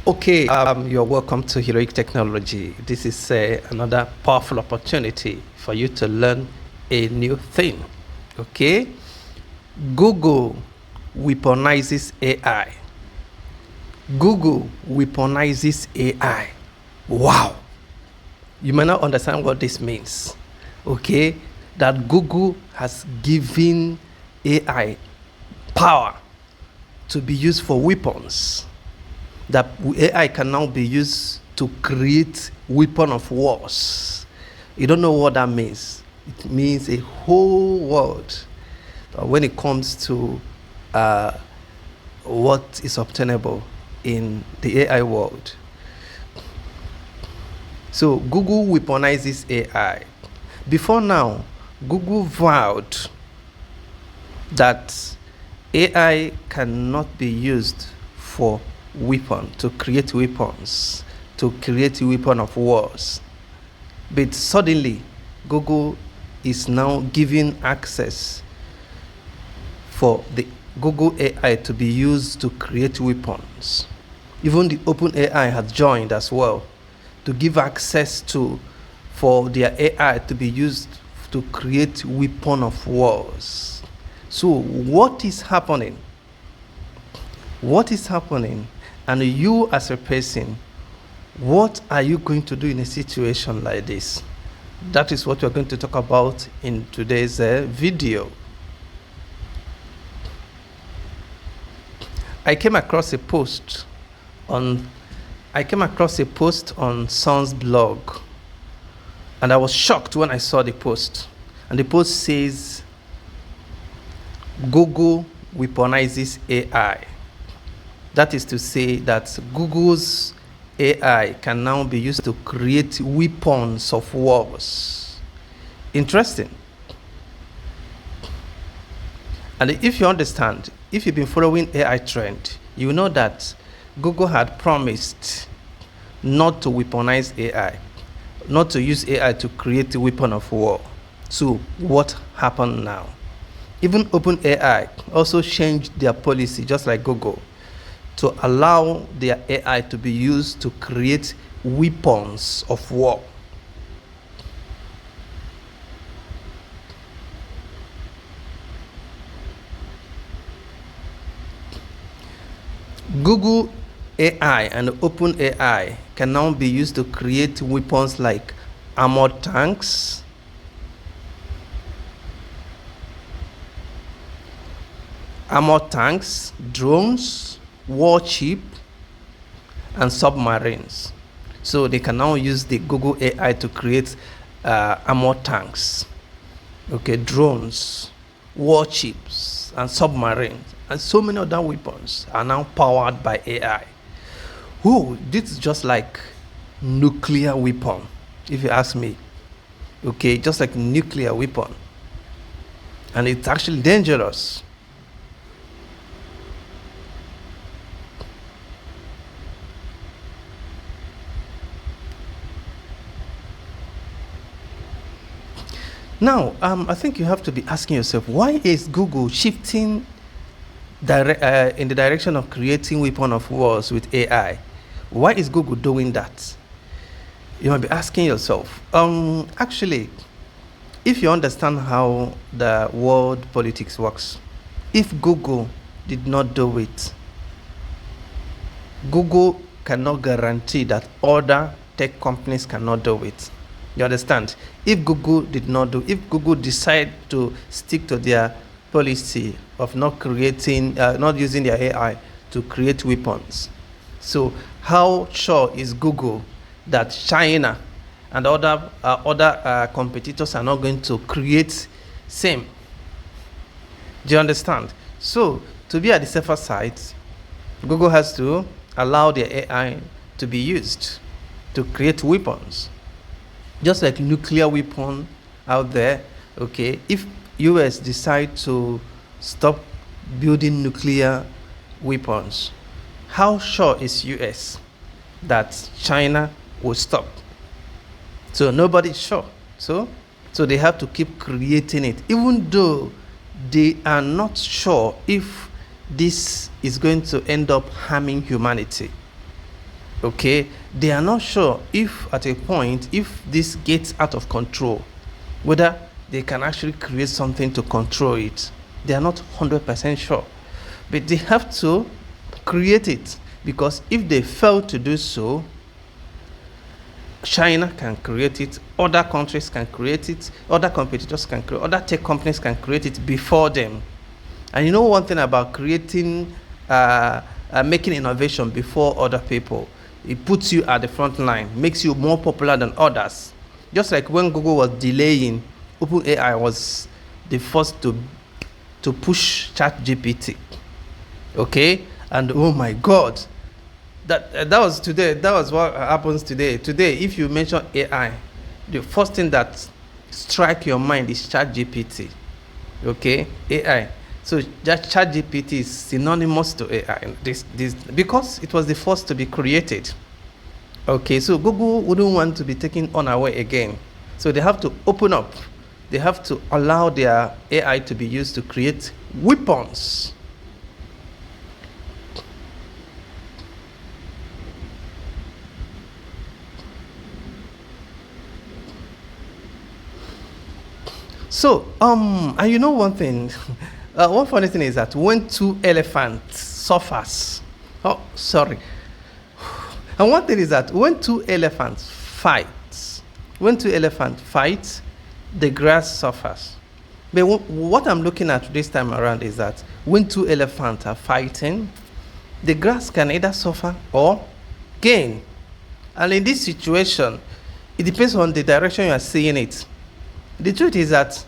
Okay, you're welcome to Heroic Technology. This is another powerful opportunity for you to learn a new thing. Okay, Google weaponizes AI. Google weaponizes AI. Wow, you may not understand what this means. Okay, that Google has given AI power to be used for weapons. That AI can now be used to create weapon of wars. You don't know what that means. It means a whole world when it comes to what is obtainable in the AI world. So Google weaponizes AI. Before now, Google vowed that AI cannot be used for to create weapons, to create weapon of wars. But suddenly, Google is now giving access for the Google AI to be used to create weapons. Even the OpenAI has joined as well to give access for their AI to be used to create weapon of wars. So what is happening? What is happening? And you as a person, what are you going to do in a situation like this? That is what we're going to talk about in today's video. I came across a post on Son's blog, and I was shocked when I saw the post. And the post says, Google weaponizes AI. That is to say that Google's AI can now be used to create weapons of wars. Interesting. And if you understand, if you've been following AI trend, you know that Google had promised not to weaponize AI, not to use AI to create a weapon of war. So what happened now? Even OpenAI also changed their policy, just like Google, to allow their AI to be used to create weapons of war. Google AI and OpenAI can now be used to create weapons like armored tanks, drones, warship, and submarines. So they can now use the Google AI to create armored tanks, drones, warships, and submarines, and so many other weapons are now powered by AI. Oh, this is just like nuclear weapon, if you ask me. Okay, just like nuclear weapon, and it's actually dangerous. Now, I think you have to be asking yourself, why is Google shifting in the direction of creating weapon of wars with AI? Why is Google doing that? You might be asking yourself. Actually, if you understand how the world politics works, if Google did not do it, Google cannot guarantee that other tech companies cannot do it. You understand? If Google decide to stick to their policy of not using their AI to create weapons, so how sure is Google that China and other competitors are not going to create same? Do you understand? So to be at the safer side, Google has to allow their AI to be used to create weapons. Just like nuclear weapon out there, okay, if US decide to stop building nuclear weapons, how sure is US that China will stop? So nobody's sure. So they have to keep creating it, even though they are not sure if this is going to end up harming humanity. Okay, they are not sure if at a point, if this gets out of control, whether they can actually create something to control it. They are not 100% sure, but they have to create it, because if they fail to do so, China can create it, other countries can create it, other competitors can create, other tech companies can create it before them. And you know one thing about creating, making innovation before other people, it puts you at the front line, makes you more popular than others. Just like when Google was delaying, OpenAI was the first to push ChatGPT. Okay, and oh my God, that was today. That was what happens today. Today, if you mention AI, the first thing that strike your mind is ChatGPT. Okay, AI. So that ChatGPT is synonymous to AI. This because it was the first to be created. Okay, so Google wouldn't want to be taken unaware again. So they have to open up. They have to allow their AI to be used to create weapons. So, and you know one thing, one funny thing is that when two elephants suffers, oh, sorry. And one thing is that when two elephants fight, the grass suffers. But what I'm looking at this time around is that when two elephants are fighting, the grass can either suffer or gain. And in this situation, it depends on the direction you are seeing it. The truth is that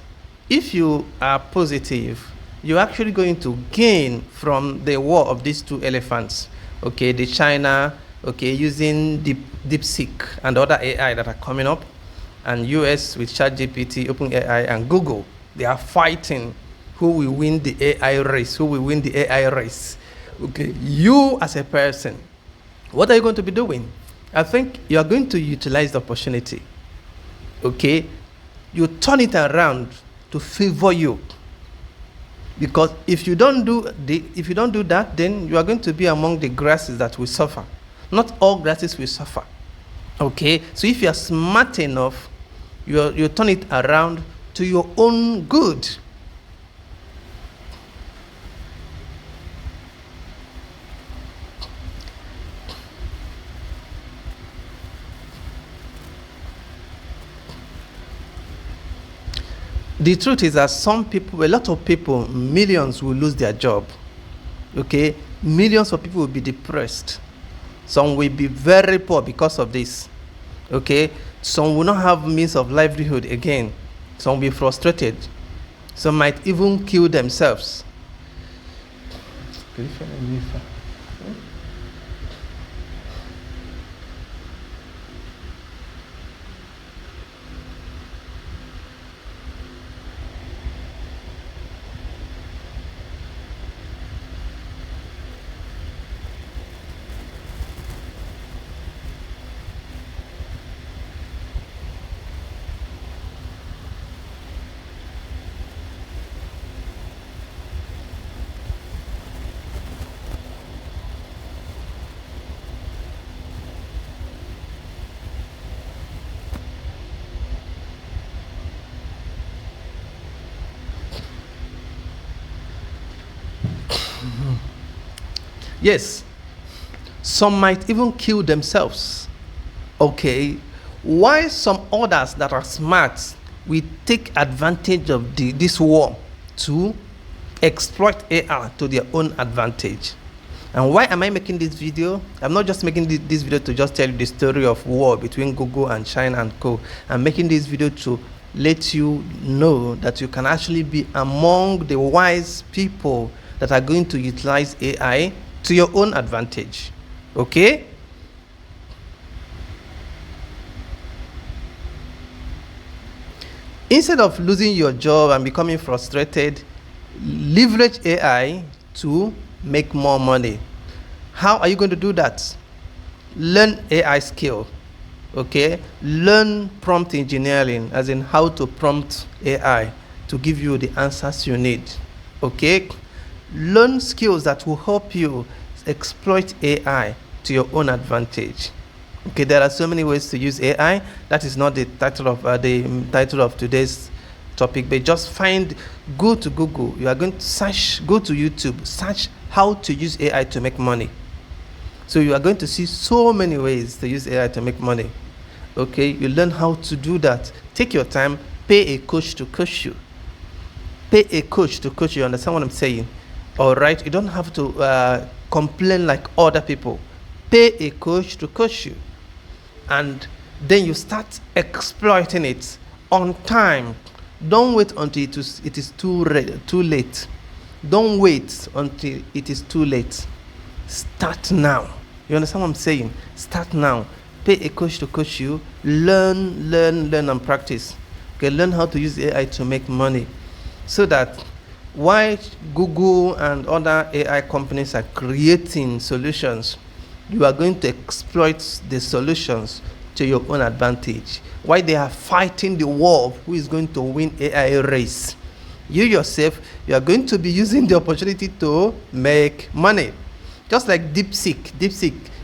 if you are positive, you're actually going to gain from the war of these two elephants. Okay, the China, okay, using DeepSeek and other AI that are coming up, and US with ChatGPT, OpenAI, and Google. They are fighting who will win the AI race, who will win the AI race. Okay, you as a person, what are you going to be doing? I think you are going to utilize the opportunity. Okay, you turn it around to favor you, because if you don't do that, then you are going to be among the grasses that will suffer. Not all grasses will suffer. Okay, so if you are smart enough, you turn it around to your own good. The truth is that a lot of people, millions will lose their job. Okay, millions of people will be depressed. Some will be very poor because of this. Okay, some will not have means of livelihood again. Some will be frustrated. Some might even kill themselves. Yes, some might even kill themselves. Okay, why some others that are smart will take advantage of this war to exploit AI to their own advantage. And why am I making this video? I'm not just making this video to just tell you the story of war between Google and China and co. I'm making this video to let you know that you can actually be among the wise people that are going to utilize AI to your own advantage. Okay? Instead of losing your job and becoming frustrated, leverage AI to make more money. How are you going to do that? Learn AI skill. Okay? Learn prompt engineering, as in how to prompt AI to give you the answers you need. Okay? Learn skills that will help you exploit AI to your own advantage. Okay, there are so many ways to use AI. That is not the title of today's topic, but just go to Google. You are going to search, go to YouTube, search how to use AI to make money. So you are going to see so many ways to use AI to make money. Okay, you learn how to do that. Take your time, pay a coach to coach you. Pay a coach to coach you. You understand what I'm saying? All right, you don't have to complain like other people. Pay a coach to coach you, and then you start exploiting it on time. Don't wait until it is too late. Don't wait until it is too late. Start now. You understand what I'm saying? Start now. Pay a coach to coach you. Learn and practice. Okay, learn how to use AI to make money, so that while Google and other AI companies are creating solutions, you are going to exploit the solutions to your own advantage. While they are fighting the war of who is going to win AI race, you yourself, you are going to be using the opportunity to make money. Just like DeepSeek,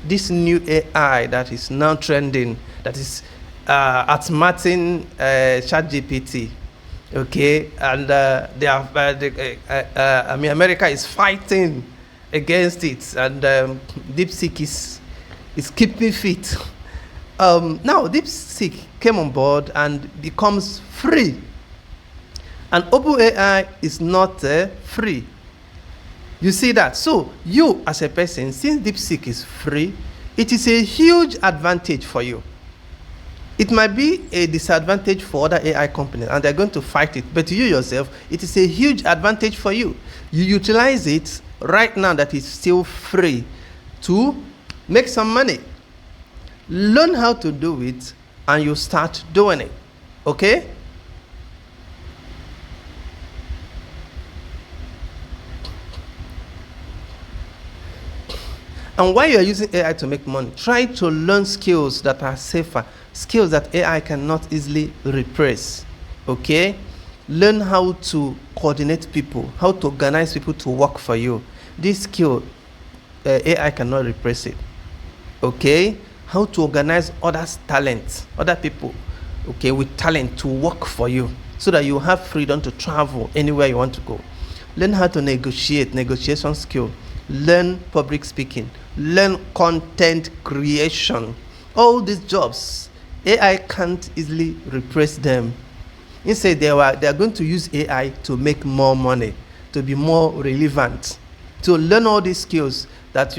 this new AI that is now trending, that is outsmarting ChatGPT. Okay, and America is fighting against it, and DeepSeek is keeping fit. Now DeepSeek came on board and becomes free, and OpenAI is not free. You see that? So you as a person, since DeepSeek is free, it is a huge advantage for you. It might be a disadvantage for other AI companies, and they're going to fight it. But you yourself, it is a huge advantage for you. You utilize it right now that it's still free to make some money. Learn how to do it, and you start doing it. Okay? And while you're using AI to make money, try to learn skills that are safer, skills that AI cannot easily replace. Okay? Learn how to coordinate people, how to organize people to work for you. This skill, AI cannot replace it. Okay? How to organize others' talent, other people, okay, with talent to work for you, so that you have freedom to travel anywhere you want to go. Learn how to negotiation skill. Learn public speaking. Learn content creation. All these jobs, AI can't easily replace them. Instead, they are going to use AI to make more money, to be more relevant. To learn all these skills that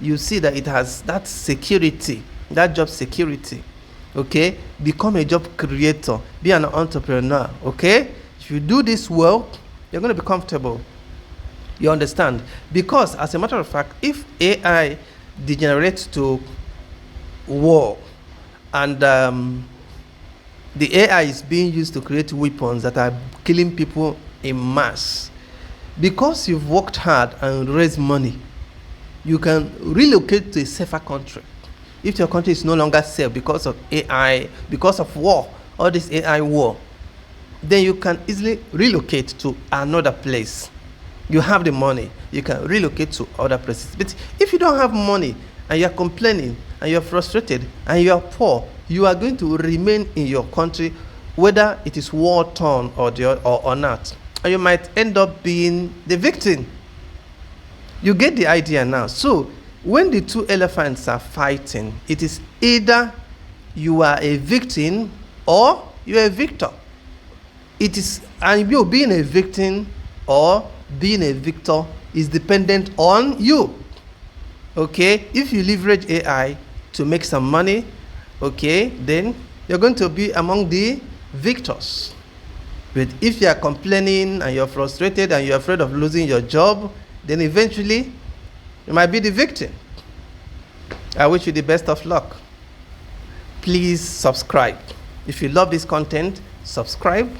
you see that it has that security, that job security. Okay? Become a job creator. Be an entrepreneur. Okay? If you do this well, you're going to be comfortable. You understand? Because as a matter of fact, if AI degenerates to war, and the AI is being used to create weapons that are killing people in mass, because you've worked hard and raised money, you can relocate to a safer country. If your country is no longer safe because of AI, because of war, all this AI war, then you can easily relocate to another place. You have the money, you can relocate to other places. But if you don't have money, and you're complaining, and you're frustrated, and you're poor, you are going to remain in your country, whether it is war-torn or not. And you might end up being the victim. You get the idea now. So when the two elephants are fighting, it is either you are a victim or you are a victor. It is, and you being a victim or being a victor is dependent on you. Okay? If you leverage AI to make some money, okay, then you're going to be among the victors. But if you are complaining and you're frustrated and you're afraid of losing your job, then eventually you might be the victim. I wish you the best of luck. Please subscribe. If you love this content, subscribe.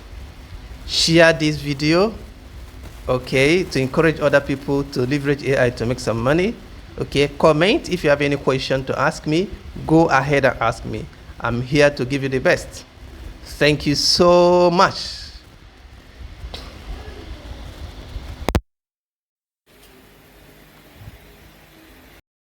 Share this video, okay, to encourage other people to leverage AI to make some money. Okay, comment. If you have any question to ask me, go ahead and ask me. I'm here to give you the best. Thank you so much.